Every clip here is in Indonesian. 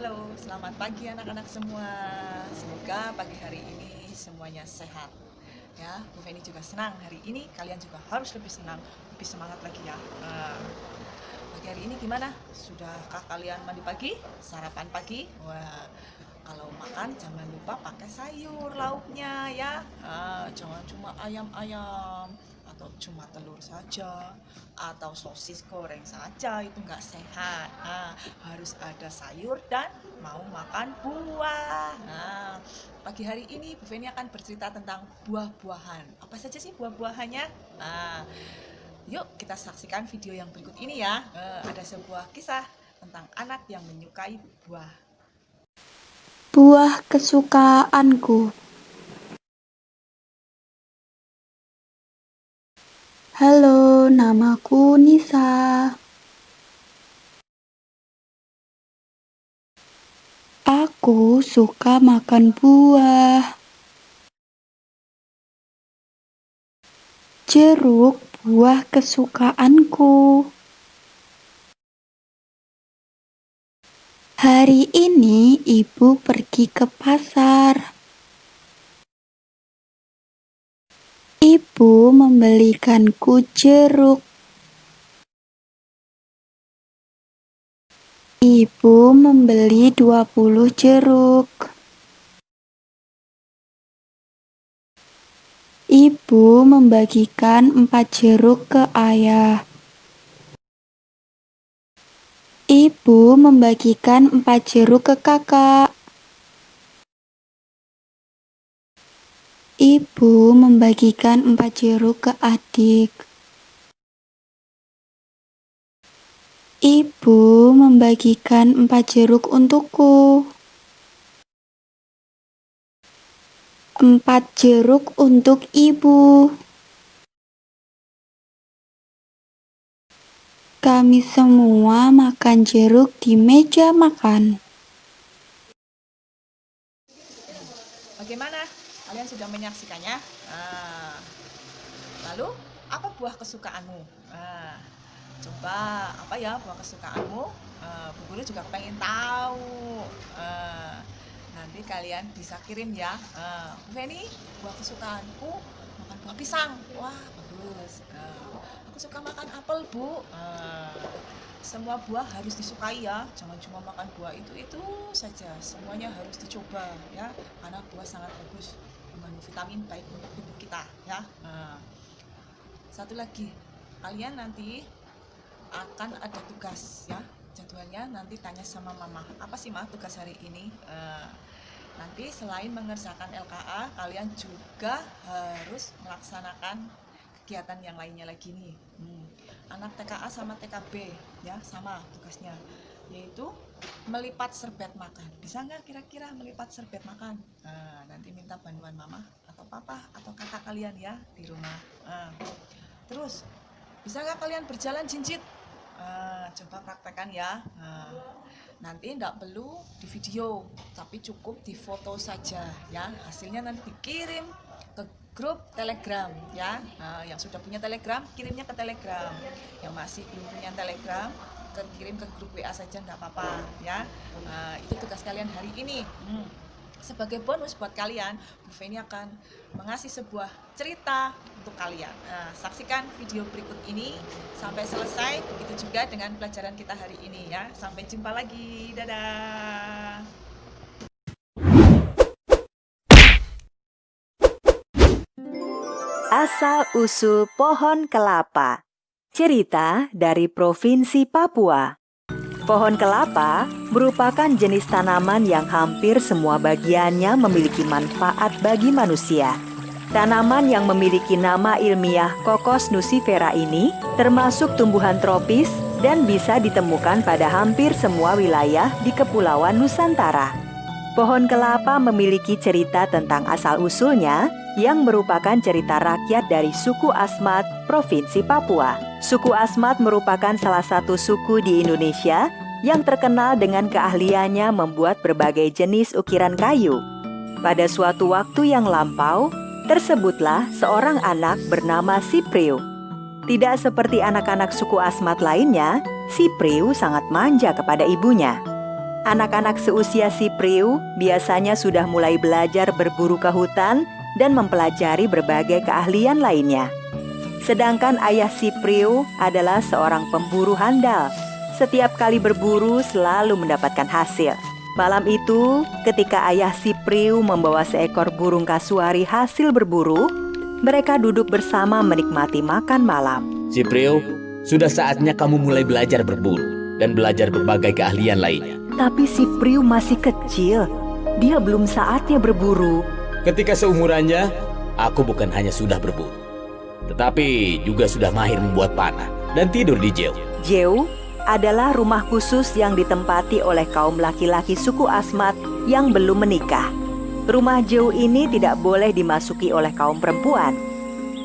Halo, selamat pagi anak-anak semua. Semoga pagi hari ini semuanya sehat. Ya, Bu Feni juga senang hari ini. Kalian juga harus lebih senang, lebih semangat lagi ya. Pagi hari ini gimana? Sudahkah kalian mandi pagi? Sarapan pagi? Wah, kalau makan jangan lupa pakai sayur lauknya ya. Jangan cuma ayam-ayam atau cuma telur saja atau sosis goreng saja, itu nggak sehat. Harus ada sayur dan mau makan buah. Pagi hari ini Bu Feni akan bercerita tentang buah-buahan. Apa saja sih buah-buahannya? Yuk kita saksikan video yang berikut ini ya. Ada sebuah kisah tentang anak yang menyukai buah. Buah kesukaanku. Halo, namaku Nisa. Aku suka makan buah. Jeruk buah kesukaanku. Hari ini ibu pergi ke pasar. Ibu membelikanku jeruk. Ibu membeli 20 jeruk. Ibu membagikan 4 jeruk ke ayah. Ibu membagikan 4 jeruk ke kakak. Ibu membagikan 4 jeruk ke adik. Ibu membagikan 4 jeruk untukku. 4 jeruk untuk ibu. Kami semua makan jeruk di meja makan. Bagaimana? Kalian sudah menyaksikannya? Lalu, apa buah kesukaanmu? Coba, apa ya buah kesukaanmu? Bu Guru juga pengen tahu. Nanti kalian bisa kirim ya. Bu Feni, buah kesukaanku makan buah pisang. Wah, bagus. Aku suka makan apel, Bu. Semua buah harus disukai ya. Jangan cuma makan buah itu saja. Semuanya harus dicoba ya. Karena buah sangat bagus mengandung vitamin baik untuk tubuh kita ya. Satu lagi, kalian nanti akan ada tugas ya. Jadwalnya nanti tanya sama mama, apa sih Ma tugas hari ini? Nanti selain mengerjakan LKA, kalian juga harus melaksanakan kegiatan yang lainnya lagi nih. Anak TKA sama TKB ya sama tugasnya, yaitu melipat serbet makan. Bisa nggak kira-kira melipat serbet makan? Nanti minta bantuan mama atau papa atau kakak kalian ya di rumah. Terus bisa nggak kalian berjalan jinjit? Coba praktekkan ya. Nanti tidak perlu di video, tapi cukup di foto saja ya. Hasilnya nanti dikirim ke grup Telegram ya. Yang sudah punya Telegram kirimnya ke Telegram. Yang masih belum punya Telegram kirim ke grup WA saja tidak apa-apa ya. Itu tugas kalian hari ini. Sebagai bonus buat kalian, Bu Feni akan mengasih sebuah cerita untuk kalian. Saksikan video berikut ini sampai selesai. Begitu juga dengan pelajaran kita hari ini ya. Sampai jumpa lagi. Dadah. Asal-usul pohon kelapa. Cerita dari Provinsi Papua. Pohon kelapa merupakan jenis tanaman yang hampir semua bagiannya memiliki manfaat bagi manusia. Tanaman yang memiliki nama ilmiah Cocos nucifera ini termasuk tumbuhan tropis dan bisa ditemukan pada hampir semua wilayah di Kepulauan Nusantara. Pohon kelapa memiliki cerita tentang asal-usulnya yang merupakan cerita rakyat dari suku Asmat, Provinsi Papua. Suku Asmat merupakan salah satu suku di Indonesia yang terkenal dengan keahliannya membuat berbagai jenis ukiran kayu. Pada suatu waktu yang lampau, tersebutlah seorang anak bernama Sipriu. Tidak seperti anak-anak suku Asmat lainnya, Sipriu sangat manja kepada ibunya. Anak-anak seusia si Priu biasanya sudah mulai belajar berburu ke hutan dan mempelajari berbagai keahlian lainnya. Sedangkan ayah si Priu adalah seorang pemburu handal. Setiap kali berburu selalu mendapatkan hasil. Malam itu, ketika ayah si Priu membawa seekor burung kasuari hasil berburu, mereka duduk bersama menikmati makan malam. Si Priu, sudah saatnya kamu mulai belajar berburu dan belajar berbagai keahlian lainnya. Tapi si Priu masih kecil. Dia belum saatnya berburu. Ketika seumurannya, aku bukan hanya sudah berburu, tetapi juga sudah mahir membuat panah dan tidur di jeu. Jeu adalah rumah khusus yang ditempati oleh kaum laki-laki suku Asmat yang belum menikah. Rumah jeu ini tidak boleh dimasuki oleh kaum perempuan.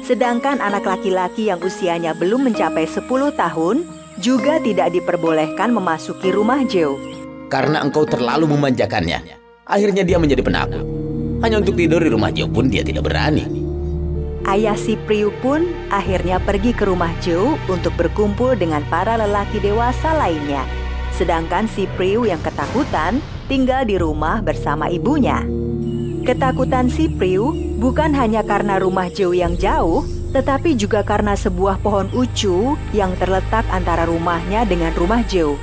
Sedangkan anak laki-laki yang usianya belum mencapai 10 tahun juga tidak diperbolehkan memasuki rumah jeu. Karena engkau terlalu memanjakannya, akhirnya dia menjadi penakut. Hanya untuk tidur di rumah jeu pun dia tidak berani. Ayah si Priu pun akhirnya pergi ke rumah jeu untuk berkumpul dengan para lelaki dewasa lainnya. Sedangkan si Priu yang ketakutan tinggal di rumah bersama ibunya. Ketakutan si Priu bukan hanya karena rumah jeu yang jauh, tetapi juga karena sebuah pohon ucu yang terletak antara rumahnya dengan rumah jeu.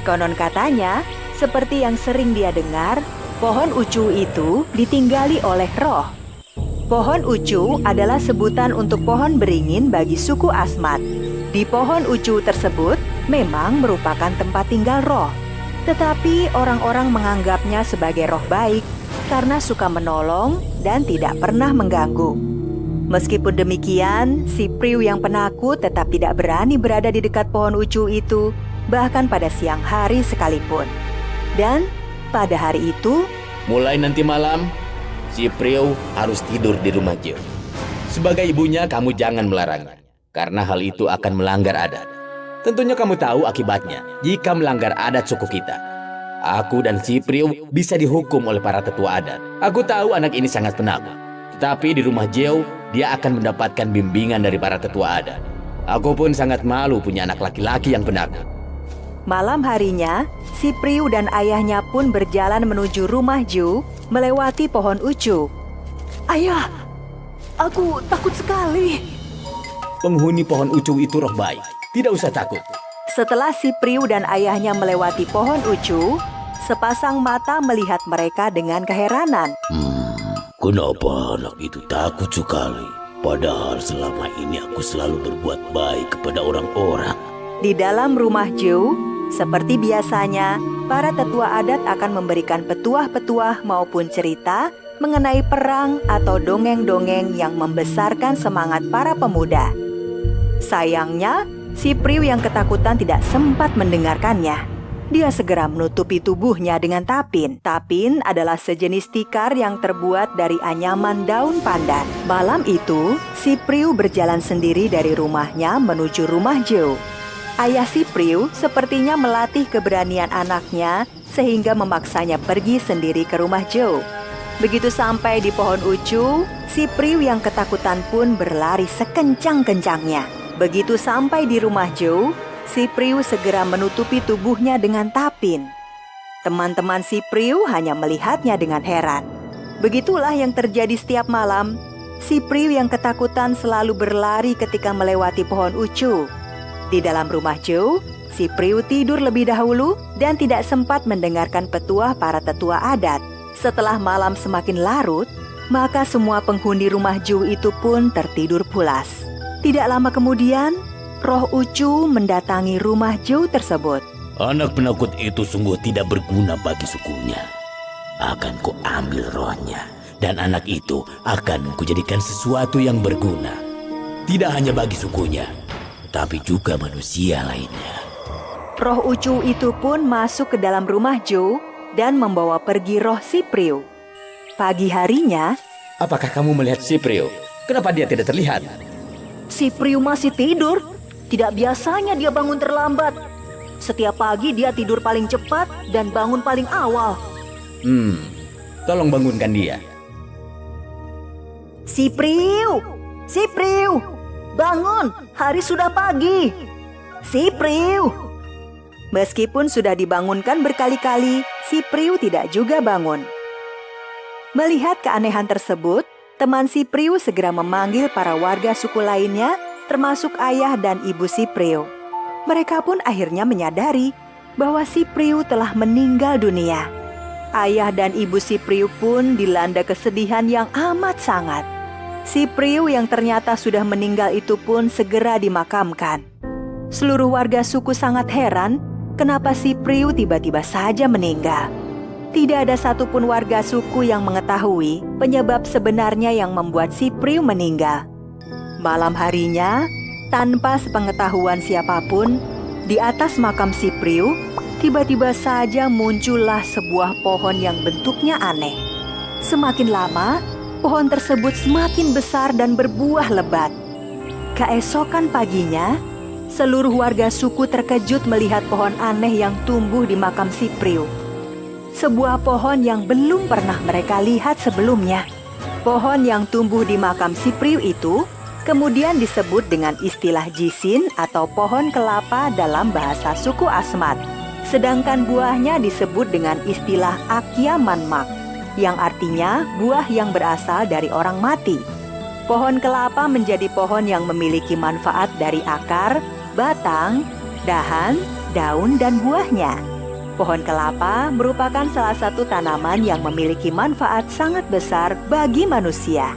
Konon katanya, seperti yang sering dia dengar, pohon ucu itu ditinggali oleh roh. Pohon ucu adalah sebutan untuk pohon beringin bagi suku Asmat. Di pohon ucu tersebut memang merupakan tempat tinggal roh. Tetapi orang-orang menganggapnya sebagai roh baik karena suka menolong dan tidak pernah mengganggu. Meskipun demikian, si Priu yang penakut tetap tidak berani berada di dekat pohon ucu itu, bahkan pada siang hari sekalipun. Dan pada hari itu, mulai nanti malam, si Priu harus tidur di rumah jeu. Sebagai ibunya, kamu jangan melarangnya, karena hal itu akan melanggar adat. Tentunya kamu tahu akibatnya jika melanggar adat suku kita. Aku dan si Priu bisa dihukum oleh para tetua adat. Aku tahu anak ini sangat penakut, tetapi di rumah jeu, dia akan mendapatkan bimbingan dari para tetua adat. Aku pun sangat malu punya anak laki-laki yang penakut. malam harinya, si Priu dan ayahnya pun berjalan menuju rumah Ju, melewati pohon ucu. Ayah, aku takut sekali. Penghuni pohon ucu itu roh baik, tidak usah takut. Setelah si Priu dan ayahnya melewati pohon ucu, sepasang mata melihat mereka dengan keheranan. Kenapa anak itu takut sekali? Padahal selama ini aku selalu berbuat baik kepada orang-orang. Di dalam rumah Ju, seperti biasanya, para tetua adat akan memberikan petuah-petuah maupun cerita mengenai perang atau dongeng-dongeng yang membesarkan semangat para pemuda. Sayangnya, si Priu yang ketakutan tidak sempat mendengarkannya. Dia segera menutupi tubuhnya dengan tapin. Tapin adalah sejenis tikar yang terbuat dari anyaman daun pandan. Malam itu, si Priu berjalan sendiri dari rumahnya menuju rumah Ju. Ayah si Priu sepertinya melatih keberanian anaknya sehingga memaksanya pergi sendiri ke rumah Ju. Begitu sampai di pohon ucu, si Priu yang ketakutan pun berlari sekencang-kencangnya. Begitu sampai di rumah Ju, si Priu segera menutupi tubuhnya dengan tapin. Teman-teman si Priu hanya melihatnya dengan heran. Begitulah yang terjadi setiap malam. Si Priu yang ketakutan selalu berlari ketika melewati pohon ucu. Di dalam rumah Ju, si Priu tidur lebih dahulu dan tidak sempat mendengarkan petuah para tetua adat. Setelah malam semakin larut, maka semua penghuni rumah Ju itu pun tertidur pulas. Tidak lama kemudian, roh ucu mendatangi rumah Ju tersebut. Anak penakut itu sungguh tidak berguna bagi sukunya. Akan kuambil rohnya, dan anak itu akan kujadikan sesuatu yang berguna. Tidak hanya bagi sukunya, tapi juga manusia lainnya. Roh ucu itu pun masuk ke dalam rumah Ju dan membawa pergi roh si Priu. Pagi harinya, Apakah kamu melihat si Priu? Kenapa dia tidak terlihat? si Priu masih tidur. Tidak biasanya dia bangun terlambat. Setiap pagi dia tidur paling cepat dan bangun paling awal. Tolong bangunkan dia. Si Priu! Si Priu! Bangun, hari sudah pagi. Si Priu! Meskipun sudah dibangunkan berkali-kali, si Priu tidak juga bangun. Melihat keanehan tersebut, teman si Priu segera memanggil para warga suku lainnya, termasuk ayah dan ibu si Priu. Mereka pun akhirnya menyadari bahwa si Priu telah meninggal dunia. Ayah dan ibu si Priu pun dilanda kesedihan yang amat sangat. Si Priu yang ternyata sudah meninggal itu pun segera dimakamkan. Seluruh warga suku sangat heran kenapa si Priu tiba-tiba saja meninggal. Tidak ada satupun warga suku yang mengetahui penyebab sebenarnya yang membuat si Priu meninggal. Malam harinya, tanpa sepengetahuan siapapun, di atas makam si Priu, tiba-tiba saja muncullah sebuah pohon yang bentuknya aneh. Semakin lama, pohon tersebut semakin besar dan berbuah lebat. Keesokan paginya, seluruh warga suku terkejut melihat pohon aneh yang tumbuh di makam si Priu. Sebuah pohon yang belum pernah mereka lihat sebelumnya. Pohon yang tumbuh di makam si Priu itu kemudian disebut dengan istilah jisin atau pohon kelapa dalam bahasa suku Asmat. Sedangkan buahnya disebut dengan istilah Akya Manmak, yang artinya buah yang berasal dari orang mati. Pohon kelapa menjadi pohon yang memiliki manfaat dari akar, batang, dahan, daun, dan buahnya. Pohon kelapa merupakan salah satu tanaman yang memiliki manfaat sangat besar bagi manusia.